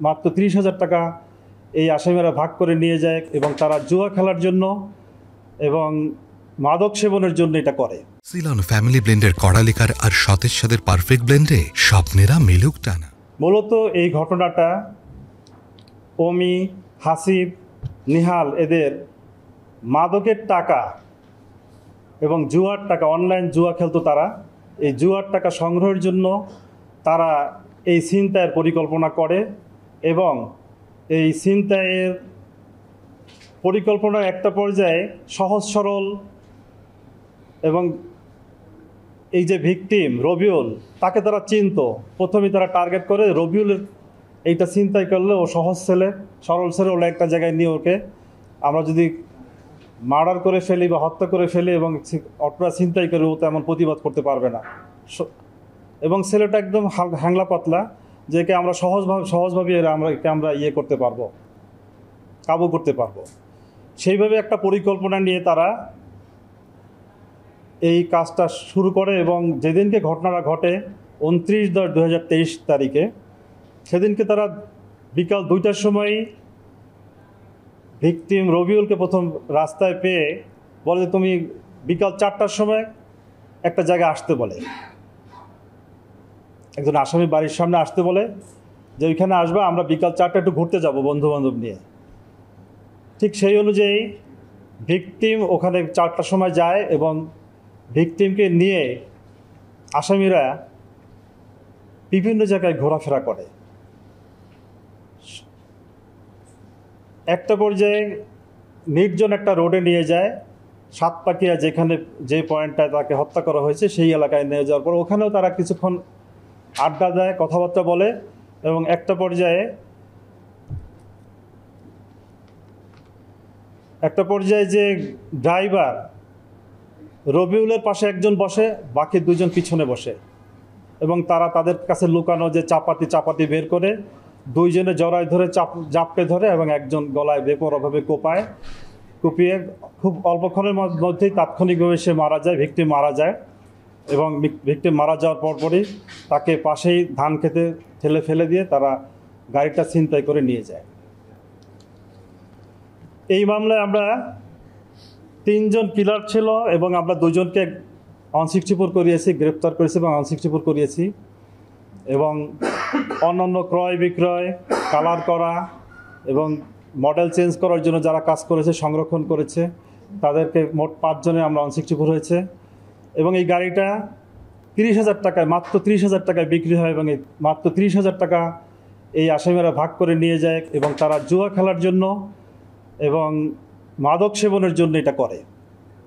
মাত্র 30,000 টাকা এই আসামিরা ভাগ করে নিয়ে যায় এবং তারা জুয়া খেলার জন্য এবং মাদক সেবনের জন্য এটা করে। সিলন ফ্যামিলি ব্লেন্ডের কড়ালিকার আর সতেজ স্বাদের পারফেক্ট ব্লেন্ডে স্বপ্নেরা মেলুক টানা। মূলত এই ঘটনাটা অমি, হাসিব, নিহাল এদের মাদকের টাকা এবং জুয়ার টাকা, অনলাইন জুয়া খেলতো তারা, এই জুয়ার টাকা সংগ্রহের জন্য তারা এই ছিনতাইয়ের পরিকল্পনা করে এবং এই ছিনতাইয়ের পরিকল্পনার একটা পর্যায়ে সহজ সরল এবং এই যে ভিকটিম রবিউল তাকে তারা চিনতো। প্রথমেই তারা টার্গেট করে রবিউলের এইটা ছিনতাই করলে ও সহজ ছেলে, সরল ছেলে, ওরা একটা জায়গায় নিয়ে ওকে আমরা যদি মার্ডার করে ফেলি বা হত্যা করে ফেলি এবং অপরা ছিনতাই করে ও তেমন প্রতিবাদ করতে পারবে না এবং ছেলেটা একদম হ্যাংলা পাতলা, যে একে আমরা সহজভাবে আমরা ইয়ে করতে পারবো, কাবু করতে পারবো। সেইভাবে একটা পরিকল্পনা নিয়ে তারা এই কাজটা শুরু করে এবং যেদিনকে ঘটনাটা ঘটে 29/10/2023 তারিখে, সেদিনকে তারা বিকাল 2টার সময় ভিকটিম রবিউলকে প্রথম রাস্তায় পেয়ে বলে তুমি বিকাল 4টার সময় একটা জায়গায় আসতে বলে, একজন আসামি বাড়ির সামনে আসতে বলে যে ওইখানে আসবা, আমরা বিকাল 4টা একটু ঘুরতে যাব বন্ধুবান্ধব নিয়ে। ঠিক সেই অনুযায়ী ভিকটিম ওখানে 4টার সময় যায় এবং ভিকটিমকে নিয়ে আসামিরা বিভিন্ন জায়গায় ঘোরাফেরা করে। একটা পর্যায়ে নির্জন একটা রোডে নিয়ে যায়, সাতপাকিয়া, যেখানে যে পয়েন্টটায় তাকে হত্যা করা হয়েছে সেই এলাকায় নিয়ে যাওয়ার পর ওখানেও তারা কিছুক্ষণ আড্ডা দেয়, কথাবার্তা বলে এবং একটা পর্যায়ে যে ড্রাইভার রবিউলের পাশে একজন বসে, বাকি দুজন পিছনে বসে এবং তারা তাদের কাছে লুকানো যে চাপাতি বের করে দুইজনে জড়ায় ধরে জাপটে ধরে এবং একজন গলায় বেপরোয়াভাবে কুপিয়ে খুব অল্পক্ষণের মধ্যেই তাৎক্ষণিকভাবে সে মারা যায়, ভিকটিম মারা যায় এবং ভিকটিম মারা যাওয়ার পরপরই তাকে পাশেই ধান খেতে ফেলে দিয়ে তারা গাড়িটা ছিনতাই করে নিয়ে যায়। এই মামলায় আমরা 3জন কিলার ছিল এবং আমরা 2জনকে 164 করিয়েছি, গ্রেপ্তার করেছি এবং 164 করিয়েছি এবং অন্যান্য ক্রয় বিক্রয়, কালার করা এবং মডেল চেঞ্জ করার জন্য যারা কাজ করেছে, সংরক্ষণ করেছে, তাদেরকে মোট 5 জনে আমরা 164 হয়েছে এবং এই গাড়িটা 30,000 টাকায়, মাত্র 30,000 টাকায় বিক্রি হয় এবং এই মাত্র 30,000 টাকা এই আসামিরা ভাগ করে নিয়ে যায় এবং তারা জুয়া খেলার জন্য এবং মাদক সেবনের জন্য এটা করে।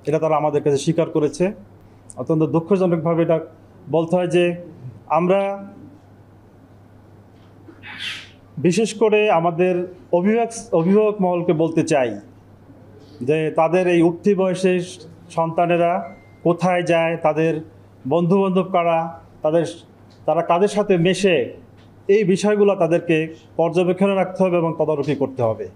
এটা তারা আমাদের কাছে স্বীকার করেছে। অত্যন্ত দুঃখজনকভাবে এটা বলতে হয় যে আমরা বিশেষ করে আমাদের অভিভাবক মহলকে বলতে চাই যে তাদের এই উঠতি বয়সের সন্তানেরা কোথায় যায়, তাদের বন্ধুবান্ধব কারা, তারা কাদের সাথে মেশে, এই বিষয়গুলো তাদেরকে পর্যবেক্ষণে রাখতে হবে এবং তদারকি করতে হবে।